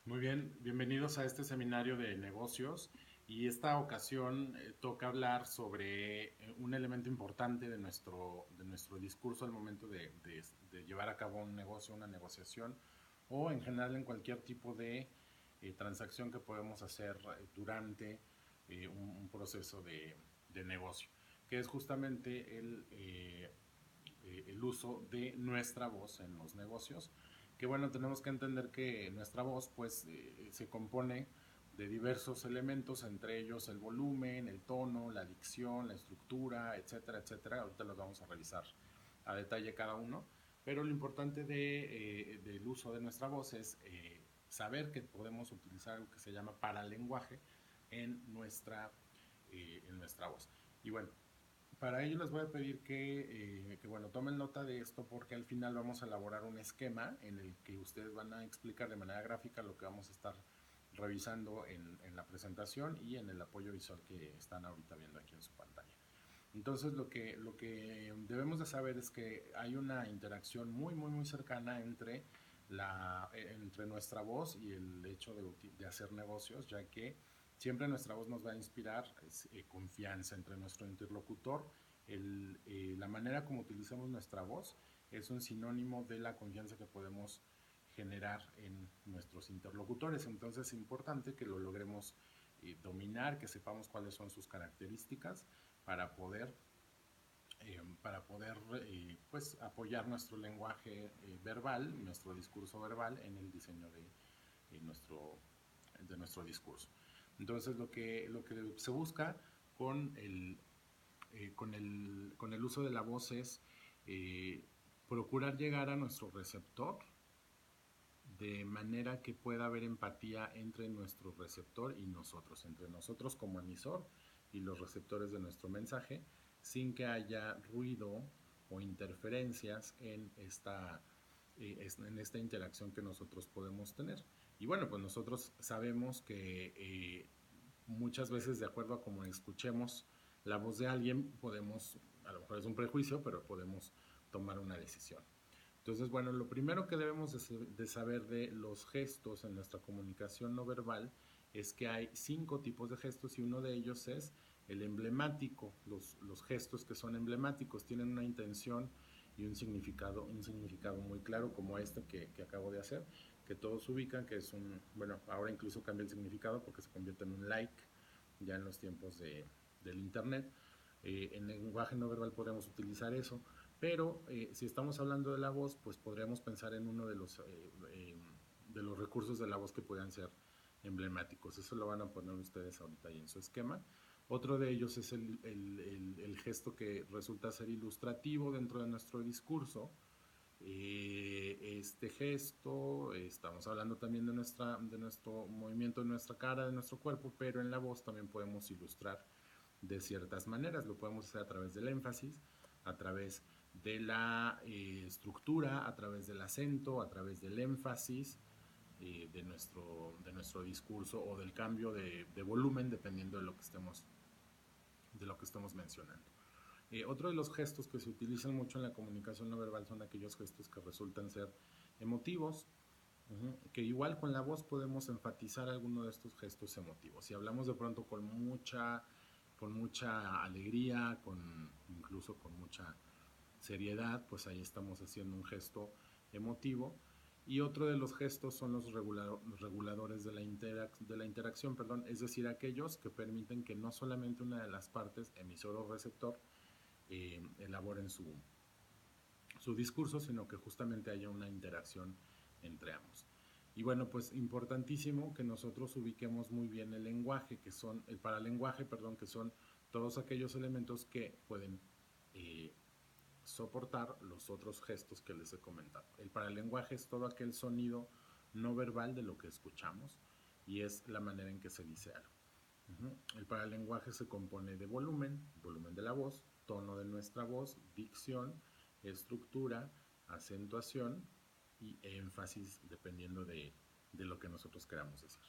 Muy bien, bienvenidos a este seminario de negocios y esta ocasión toca hablar sobre un elemento importante de nuestro discurso al momento de llevar a cabo un negocio, una negociación o en general en cualquier tipo de transacción que podemos hacer durante un proceso de negocio, que es justamente el uso de nuestra voz en los negocios. Que bueno, tenemos que entender que nuestra voz pues se compone de diversos elementos, entre ellos el volumen, el tono, la dicción, la estructura, etcétera, etcétera. Ahorita los vamos a revisar a detalle cada uno, pero lo importante del uso de nuestra voz es saber que podemos utilizar algo que se llama paralenguaje en nuestra voz. Y bueno, para ello les voy a pedir que, bueno, tomen nota de esto porque al final vamos a elaborar un esquema en el que ustedes van a explicar de manera gráfica lo que vamos a estar revisando en la presentación y en el apoyo visual que están ahorita viendo aquí en su pantalla. Entonces lo que debemos de saber es que hay una interacción muy, muy, muy cercana entre nuestra voz y el hecho de hacer negocios, ya que siempre nuestra voz nos va a inspirar confianza entre nuestro interlocutor. La manera como utilizamos nuestra voz es un sinónimo de la confianza que podemos generar en nuestros interlocutores. Entonces es importante que lo logremos dominar, que sepamos cuáles son sus características para poder pues apoyar nuestro lenguaje verbal, nuestro discurso verbal en el diseño de nuestro discurso. Entonces lo que se busca con el uso de la voz es procurar llegar a nuestro receptor de manera que pueda haber empatía entre nuestro receptor y nosotros, entre nosotros como emisor y los receptores de nuestro mensaje, sin que haya ruido o interferencias en esta interacción que nosotros podemos tener. Y bueno, pues nosotros sabemos que muchas veces, de acuerdo a cómo escuchemos la voz de alguien, a lo mejor es un prejuicio, pero podemos tomar una decisión. Entonces, bueno, lo primero que debemos de saber de los gestos en nuestra comunicación no verbal es que hay 5 tipos de gestos y uno de ellos es el emblemático. Los gestos que son emblemáticos tienen una intención y un significado muy claro, como este que acabo de hacer, que todos ubican, que es bueno, ahora incluso cambia el significado porque se convierte en un like ya en los tiempos del internet. En lenguaje no verbal podemos utilizar eso, pero si estamos hablando de la voz, pues podríamos pensar en uno de los recursos de la voz que puedan ser emblemáticos. Eso lo van a poner ustedes ahorita ahí en su esquema. Otro de ellos es el gesto que resulta ser ilustrativo dentro de nuestro discurso. Este gesto, estamos hablando también de nuestro movimiento, de nuestra cara, de nuestro cuerpo, pero en la voz también podemos ilustrar de ciertas maneras. Lo podemos hacer a través del énfasis, a través de la estructura, a través del acento, a través del énfasis de nuestro discurso o del cambio de volumen dependiendo de lo que estemos mencionando. Otro de los gestos que se utilizan mucho en la comunicación no verbal son aquellos gestos que resultan ser emotivos, que igual con la voz podemos enfatizar alguno de estos gestos emotivos. Si hablamos de pronto con mucha alegría, incluso con mucha seriedad, pues ahí estamos haciendo un gesto emotivo. Y otro de los gestos son los reguladores de la interacción, perdón, es decir, aquellos que permiten que no solamente una de las partes, emisor o receptor, elaboren su discurso, sino que justamente haya una interacción entre ambos. Y bueno, pues importantísimo que nosotros ubiquemos muy bien el paralenguaje, perdón, que son todos aquellos elementos que pueden soportar los otros gestos que les he comentado. El paralenguaje es todo aquel sonido no verbal de lo que escuchamos y es la manera en que se dice algo. El paralenguaje se compone de volumen de la voz, tono de nuestra voz, dicción, estructura, acentuación y énfasis dependiendo de lo que nosotros queramos decir.